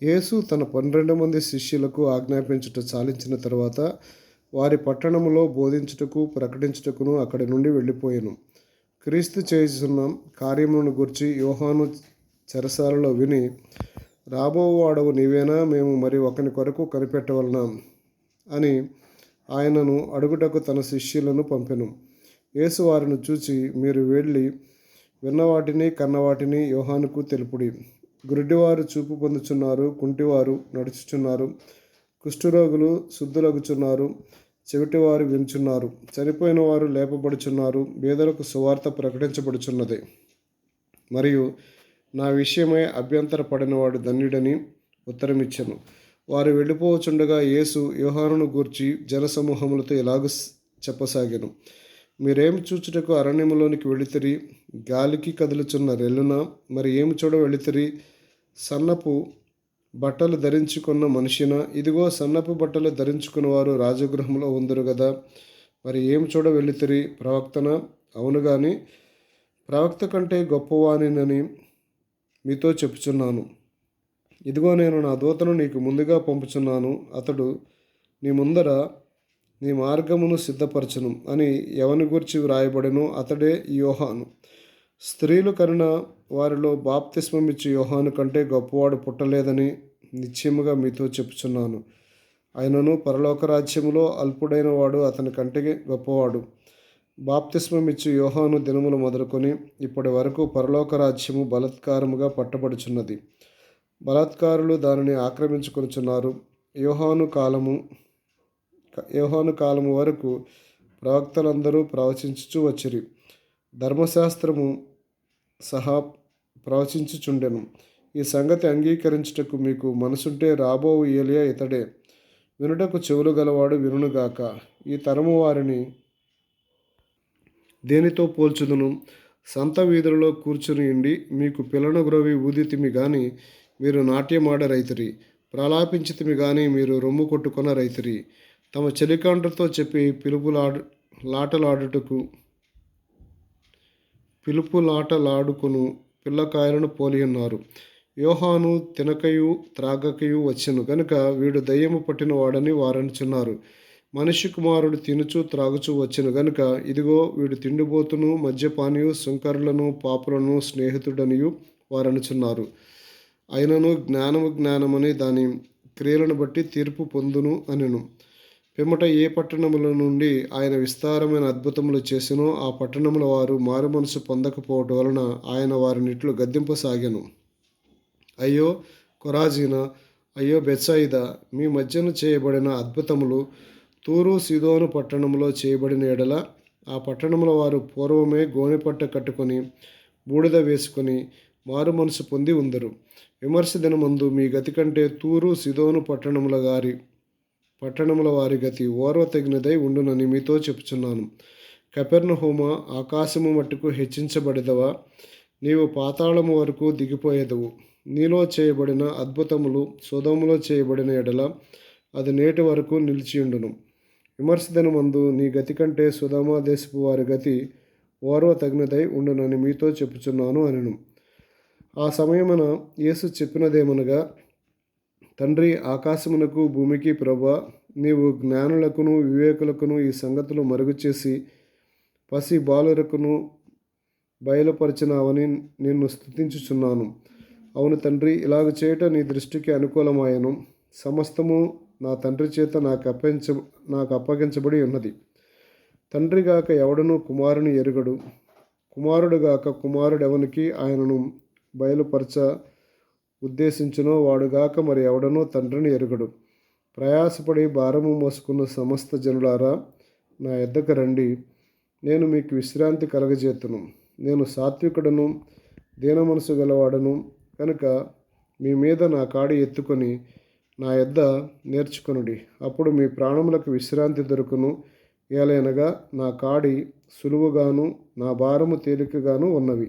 యేసు తన 12 మంది శిష్యులకు ఆజ్ఞాపించుట చాలించిన తరువాత వారి పట్టణములో బోధించుటకు ప్రకటించుటకును అక్కడి నుండి వెళ్ళిపోయెను. క్రీస్తు చేయుచున్న కార్యములను గూర్చి యోహాను చెరసాలలో విని, రాబోవాడవు నీవేనా, మేము మరి ఒకని కొరకు కనిపెట్టవలనా అని ఆయనను అడుగుటకు తన శిష్యులను పంపెను. యేసు వారిని చూచి, మీరు వెళ్ళి విన్నవాటిని కన్నవాటిని యోహానుకు తెలుపుడి. గుడ్డివారు చూపు పొందుచున్నారు, కుంటివారు నడుచుచున్నారు, కుష్ఠరోగులు శుద్ధులగుచున్నారు, చెవిటివారు వినుచున్నారు, చనిపోయిన వారు లేపబడుచున్నారు, బీదలకు సువార్త ప్రకటించబడుచున్నది. మరియు నా విషయమై అభ్యంతరపడినవాడు ధన్యుడని ఉత్తరమిచ్చెను. వారు వెళ్ళిపోవచుండగా యేసు యోహానును గూర్చి జనసమూహములతో ఇలాగ చెప్పసాగెను. మీరేమి చూచుటకు అరణ్యములోనికి వెళితిరి? గాలికి కదులుచున్న రెల్లున? మరి ఏమి చూడ వెళితిరి? సన్నపు బట్టలు ధరించుకున్న మనిషినా? ఇదిగో సన్నపు బట్టలు ధరించుకున్నవారు రాజగృహంలో ఉందరు గదా. మరి ఏమి చూడ వెళితిరి? ప్రవక్తనా? అవును గాని ప్రవక్త కంటే గొప్పవానినని మీతో చెప్పుచున్నాను. ఇదిగో నేను నా దూతను నీకు ముందుగా పంపుచున్నాను. అతడు నీ ముందర నీ మార్గమును సిద్ధపరచును అని ఎవని గూర్చి వ్రాయబడెనో అతడే యోహాను. స్త్రీలు కనిన వారిలో బాప్తిస్మమిచ్చు యోహాను కంటే గొప్పవాడు పుట్టలేదని నిశ్చయముగా మీతో చెప్పుచున్నాను. ఆయనను పరలోక రాజ్యములో అల్పుడైన వాడు అతని కంటే గొప్పవాడు. బాప్తిస్మమిచ్చు యోహాను దినములు మొదలుకొని ఇప్పటి వరకు పరలోక రాజ్యము బలాత్కారముగా పట్టబడుచున్నది. బలాత్కారులు దానిని ఆక్రమించుకొనుచున్నారు. యోహాను కాలము వరకు ప్రవక్తలందరూ ప్రవచించుచూ వచ్చిరి. ధర్మశాస్త్రము సహా ప్రవచించుచుండెను. ఈ సంగతి అంగీకరించుటకు మీకు మనసుంటే రాబోవు ఏలియా ఇతడే. వినుటకు చెవులు గలవాడు వినుగాక. ఈ తరము వారిని దేనితో పోల్చుదును? సంత వీధులలో కూర్చుని ఉండి మీకు పిల్లను గ్రోవి ఊదితిమి గాని మీరు నాట్యమాడ రైతిరి, ప్రలాపించితిమి గాని మీరు రొమ్ము కొట్టుకొన రైతిరి. తమ చెలికాండ్రతో చెప్పి పిలుపులాటలాడుకును పిల్లకాయలను పోలి ఉన్నారు. యోహాను తినకయు త్రాగకయు వచ్చెను గనుక వీడు దయ్యము పట్టిన వాడని వారనుచున్నారు. మనిషి కుమారుడు తినుచు త్రాగుచూ వచ్చెను గనుక ఇదిగో వీడు తిండిబోతును, మద్యపానియు, సుంకరులను, పాపులను స్నేహితుడనియు వారనుచున్నారు. అయినను జ్ఞానమని దాని క్రియలను బట్టి తీర్పు పొందును అనెను. పిమ్మట ఏ పట్టణముల నుండి ఆయన విస్తారమైన అద్భుతములు చేసినో ఆ పట్టణముల వారు మారుమనసు పొందకపోవటం వలన ఆయన వారినిట్లు గద్దింపసాగెను. అయ్యో కొరాజీనా, అయ్యో బెత్సాయిదా, మీ మధ్యన చేయబడిన అద్భుతములు తూరు సీదోను పట్టణములో చేయబడిన ఎడల ఆ పట్టణముల వారు పూర్వమే గోనెపట్ట కట్టుకొని బూడిద వేసుకొని మారు మనసు పొంది ఉందరు. విమర్శ దినమందు మీ గతి కంటే తూరు సీదోను పట్టణముల వారి గతి ఓర్వతగినదై ఉండునని మీతో చెప్పుచున్నాను. కపెర్నహూమా, ఆకాశము మట్టుకు హెచ్చించబడెదవా? నీవు పాతాళము వరకు దిగిపోయేదవు. నీలో చేయబడిన అద్భుతములు సొదొమలో చేయబడిన ఎడల అది నేటి వరకు నిలిచియుండును. విమర్శ దినమందు నీ గతి కంటే సొదొమ దేశపు వారి గతి ఓర్వతగినదై ఉండునని మీతో చెప్పుచున్నాను అనెను. ఆ సమయమున యేసు చెప్పినదేమనగా, తండ్రి, ఆకాశమునకు భూమికి ప్రభువా, నీవు జ్ఞానులకును వివేకులకును ఈ సంగతులు మరుగుచేసి పసి బాలురకును బయలుపరిచినావని నిన్ను స్తుతించుచున్నాను. అవును తండ్రి, ఇలాగ చేయటం నీ దృష్టికి అనుకూలమాయెను. సమస్తము నా తండ్రి చేత నాకు అప్పగించబడి ఉన్నది. తండ్రిగాక ఎవడనూ కుమారుని ఎరుగడు, కుమారుడుగాక కుమారుడెవనికి ఆయనను బయలుపరచ ఉద్దేశించునో వాడుగాక మరి ఎవడనో తండ్రిని ఎరుగడు. ప్రయాసపడి భారము మోసుకున్న సమస్త జనులారా, నా యొద్దకు రండి, నేను మీకు విశ్రాంతి కలగజేతును. నేను సాత్వికుడను, దీన మనసు గలవాడను కనుక మీ మీద నా కాడి ఎత్తుకొని నా యొద్ద నేర్చుకొనుడి. అప్పుడు మీ ప్రాణములకు విశ్రాంతి దొరుకును. ఏలైనగా నా కాడి సులువుగాను నా భారము తేలికగాను ఉన్నవి.